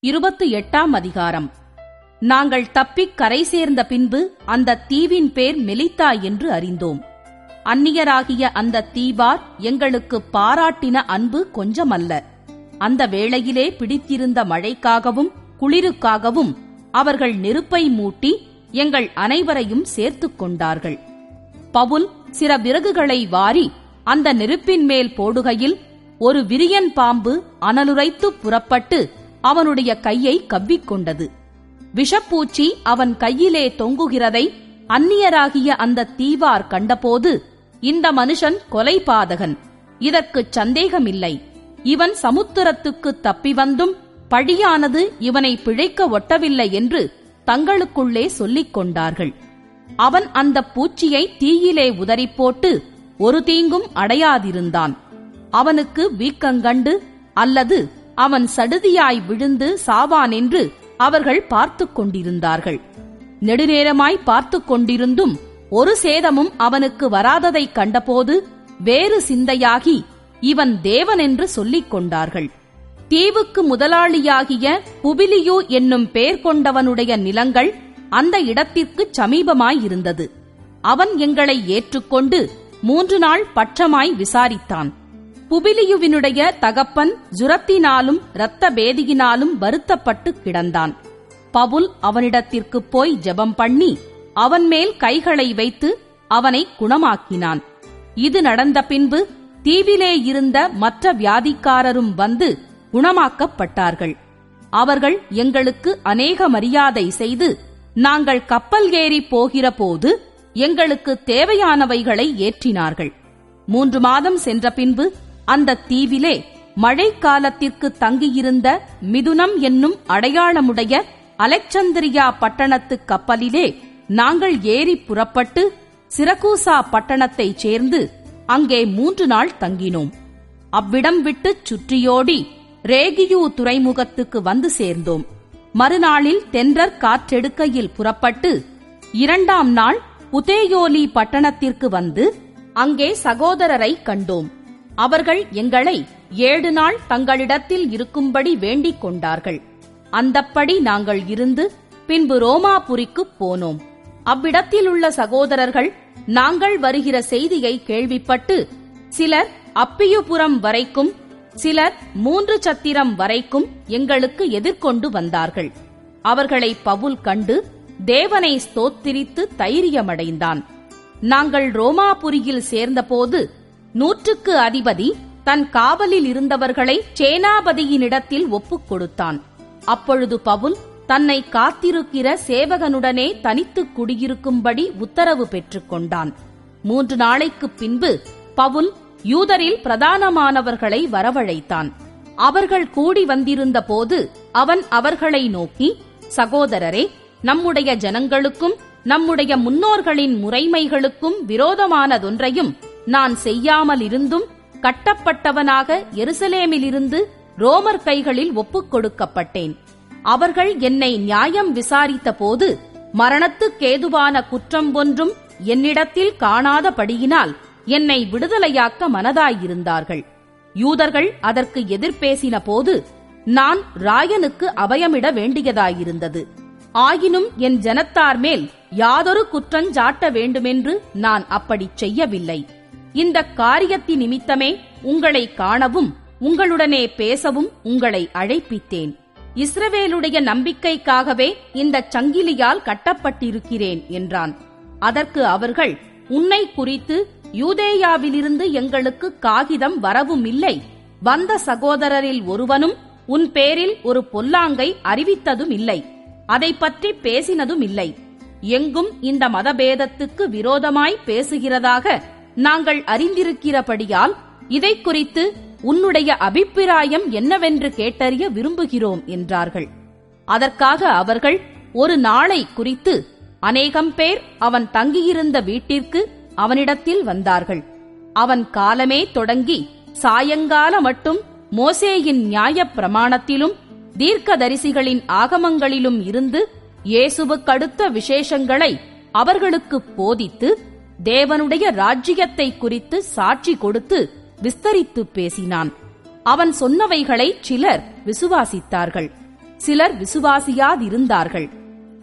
28ஆம் அதிகாரம். நாங்கள் தப்பிக் கரை சேர்ந்த பின்பு அந்த தீவின் பேர் மெலித்தா என்று அறிந்தோம். அந்நியராகிய அந்த தீவார் எங்களுக்கு பாராட்டின அன்பு கொஞ்சமல்ல. அந்த வேளையிலே பிடித்திருந்த மழைக்காகவும் குளிருக்காகவும் அவர்கள் நெருப்பை மூட்டி எங்கள் அனைவரையும் சேர்த்துக் கொண்டார்கள். பவுல் சில விறகுகளை வாரி அந்த நெருப்பின் மேல் போடுகையில் ஒரு விரியன் பாம்பு அனலுரைத்து புறப்பட்டு அவனுடைய கையை கவ்விக்கொண்டது. விஷப்பூச்சி அவன் கையிலே தொங்குகிறதை அந்நியராகிய அந்த தீவார் கண்டபோது, இந்த மனுஷன் கொலைபாதகன், இதற்குச் சந்தேகமில்லை, இவன் சமுத்திரத்துக்கு தப்பி வந்தும் பழியானது இவனை பிழைக்க ஒட்டவில்லை என்று தங்களுக்குள்ளே சொல்லிக் கொண்டார்கள். அவன் அந்த பூச்சியை தீயிலே உதறிப்போட்டு ஒரு தீங்கும் அடையாதிருந்தான். அவனுக்கு வீக்கங்கண்டு அல்லது அவன் சடுதியாய் விழுந்து சாவான் என்று அவர்கள் பார்த்துக் கொண்டிருந்தார்கள். நெடுநேரமாய் பார்த்துக் கொண்டிருந்தும் ஒரு சேதமும் அவனுக்கு வராததைக் கண்டபோது வேறு சிந்தையாகி இவன் தேவன் என்று சொல்லிக் கொண்டார்கள். தீவுக்கு முதலாளியாகிய புபிலியு என்னும் பெயர் கொண்டவனுடைய நிலங்கள் அந்த இடத்திற்குச் சமீபமாயிருந்தது. அவன் எங்களை ஏற்றுக்கொண்டு 3 நாள் பட்சமாய் விசாரித்தான். புபிலியுவினுடைய தகப்பன் ஜுரத்தினாலும் இரத்த பேதியினாலும் வருத்தப்பட்டு கிடந்தான். பவுல் அவனிடத்திற்குப் போய் ஜெபம் பண்ணி அவன் மேல் கைகளை வைத்து அவனை குணமாக்கினான். இது நடந்த பின்பு தீவிலே இருந்த மற்ற வியாதிக்காரரும் வந்து குணமாக்கப்பட்டார்கள். அவர்கள் எங்களுக்கு அநேக மரியாதை செய்து நாங்கள் கப்பல் ஏறி போகிற போது எங்களுக்கு தேவையானவைகளை ஏற்றினார்கள். 3 மாதம் சென்ற பின்பு அந்த தீவிலே மழைக்காலத்திற்கு தங்கியிருந்த மிதுனம் என்னும் அடையாளமுடைய அலெக்சந்திரியா பட்டணத்து கப்பலிலே நாங்கள் ஏறி புறப்பட்டு சிரகூசா பட்டணத்தைச் சேர்ந்து அங்கே 3 நாள் தங்கினோம். அவ்விடம் விட்டுச் சுற்றியோடி ரேகியு துறைமுகத்துக்கு வந்து சேர்ந்தோம். மறுநாளில் தென்றற் காற்றெடுக்கையில் புறப்பட்டு 2ஆம் நாள் புதேயோலி பட்டணத்திற்கு வந்து அங்கே சகோதரரை கண்டோம். அவர்கள் எங்களை 7 நாள் தங்களிடத்தில் இருக்கும்படி வேண்டிக் கொண்டார்கள். அந்தப்படி நாங்கள் இருந்து பின்பு ரோமாபுரிக்குப் போனோம். அவ்விடத்திலுள்ள சகோதரர்கள் நாங்கள் வருகிற செய்தியை கேள்விப்பட்டு சிலர் அப்பியுபுரம் வரைக்கும் சிலர் 3 சத்திரம் வரைக்கும் எங்களுக்கு எதிர்கொண்டு வந்தார்கள். அவர்களை பவுல் கண்டு தேவனை ஸ்தோத்திரித்து தைரியமடைந்தான். நாங்கள் ரோமாபுரியில் சேர்ந்தபோது 100க்கு அதிபதி தன் காவலில் இருந்தவர்களை சேனாபதியினிடத்தில் ஒப்புக் கொடுத்தான். அப்பொழுது பவுல் தன்னை காத்திருக்கிற சேவகனுடனே தனித்துக் குடியிருக்கும்படி உத்தரவு பெற்றுக் கொண்டான். 3 நாளைக்குப் பின்பு பவுல் யூதரில் பிரதானமானவர்களை வரவழைத்தான். அவர்கள் கூடி வந்திருந்த போது அவன் அவர்களை நோக்கி, சகோதரரே, நம்முடைய ஜனங்களுக்கும் நம்முடைய முன்னோர்களின் முறைமைகளுக்கும் விரோதமானதொன்றையும் நான் செய்யாமல் இருந்தும் கட்டப்பட்டவனாக எருசலேமிலிருந்து ரோமர் கைகளில் ஒப்புக் கொடுக்கப்பட்டேன். அவர்கள் என்னை நியாயம் விசாரித்த போது மரணத்துக்கேதுவான குற்றம் ஒன்றும் என்னிடத்தில் காணாதபடியினால் என்னை விடுதலையாக்க மனதாயிருந்தார்கள். யூதர்கள் அதற்கு எதிர்பேசின போது நான் ராயனுக்கு அபயமிட வேண்டியதாயிருந்தது. ஆயினும் என் ஜனத்தார் மேல் யாதொரு குற்றஞ்சாட்ட வேண்டுமென்று நான் அப்படிச் செய்யவில்லை. இந்த காரியத்தி நிமித்தமே உங்களை காணவும் உங்களுடனே பேசவும் உங்களை அழைப்பித்தேன். இஸ்ரவேலுடைய நம்பிக்கைக்காகவே இந்த சங்கிலியால் கட்டப்பட்டிருக்கிறேன் என்றான். அதற்கு அவர்கள், உன்னை குறித்து யூதேயாவிலிருந்து எங்களுக்கு காகிதம் வரவும் இல்லை, வந்த சகோதரரில் ஒருவனும் உன் பேரில் ஒரு பொல்லாங்கை அறிவித்ததும் இல்லை, அதை பற்றி பேசினதும் இல்லை. எங்கும் இந்த மதபேதத்துக்கு விரோதமாய் பேசுகிறதாக நாங்கள் அறிந்திருக்கிறபடியால் இதை குறித்து உன்னுடைய அபிப்பிராயம் என்னவென்று கேட்டறிய விரும்புகிறோம் என்றார்கள். அதற்காக அவர்கள் ஒரு நாளை குறித்து அநேகம் பேர் அவன் தங்கியிருந்த வீட்டிற்கு அவனிடத்தில் வந்தார்கள். அவன் காலமே தொடங்கி சாயங்கால மட்டும் மோசேயின் நியாயப் பிரமாணத்திலும் தீர்க்கதரிசிகளின் ஆகமங்களிலும் இருந்து இயேசுவுக்கடுத்த விசேஷங்களை அவர்களுக்குப் போதித்து தேவனுடைய ராஜ்யத்தை குறித்து சாட்சி கொடுத்து விஸ்தரித்துப் பேசினான். அவன் சொன்னவைகளை சிலர் விசுவாசித்தார்கள். சிலர் விசுவாசியாதிருந்தார்கள்.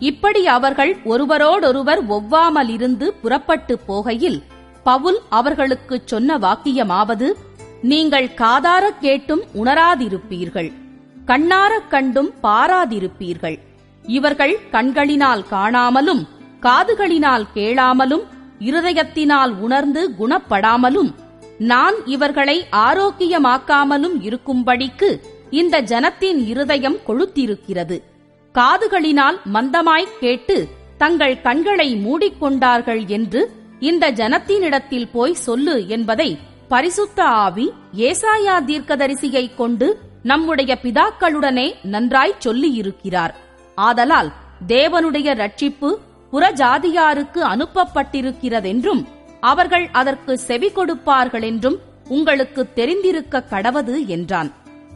இப்படி அவர்கள் ஒருவரோடொருவர் ஒவ்வாமலிருந்து புறப்பட்டு போகையில் பவுல் அவர்களுக்குச் சொன்ன வாக்கியமாவது: நீங்கள் காதாரக் கேட்டும் உணராதிருப்பீர்கள், கண்ணாரக் கண்டும் பாராதிருப்பீர்கள். இவர்கள் கண்களினால் காணாமலும், காதுகளினால் கேளாமலும், இருதயத்தினால் உணர்ந்து குணப்படாமலும், நான் இவர்களை ஆரோக்கியமாக்காமலும் இருக்கும்படிக்கு இந்த ஜனத்தின் இருதயம் கொழுத்திருக்கிறது. காதுகளினால் மந்தமாய்க் கேட்டு தங்கள் கண்களை மூடிக்கொண்டார்கள் என்று இந்த ஜனத்தினிடத்தில் போய் சொல்லு என்பதை பரிசுத்த ஆவி ஏசாயா தீர்க்கதரிசியைக் கொண்டு நம்முடைய பிதாக்களுடனே நன்றாய்ச் சொல்லியிருக்கிறார். ஆதலால் தேவனுடைய இரட்சிப்பு புறஜாதியாருக்கு அனுப்பப்பட்டிருக்கிறதென்றும் அவர்கள் அதற்கு செவி கொடுப்பார்களென்றும் உங்களுக்கு தெரிந்திருக்க கடவது என்றான்.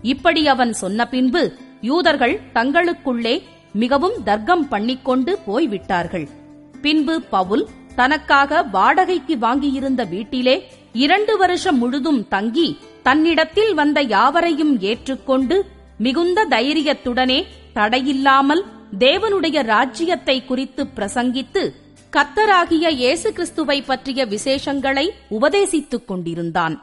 இப்படி அவன் சொன்ன பின்பு யூதர்கள் தங்களுக்குள்ளே மிகவும் தர்க்கம் பண்ணிக்கொண்டு போய்விட்டார்கள். பின்பு பவுல் தனக்காக வாடகைக்கு வாங்கியிருந்த வீட்டிலே 2 வருஷம் முழுதும் தங்கி தன்னிடத்தில் வந்த யாவரையும் ஏற்றுக்கொண்டு மிகுந்த தைரியத்துடனே தடையில்லாமல் தேவனுடைய ராஜ்யத்தை குறித்து பிரசங்கித்து கர்த்தராகிய இயேசு கிறிஸ்துவை பற்றிய விசேஷங்களை உபதேசித்துக் கொண்டிருந்தான்.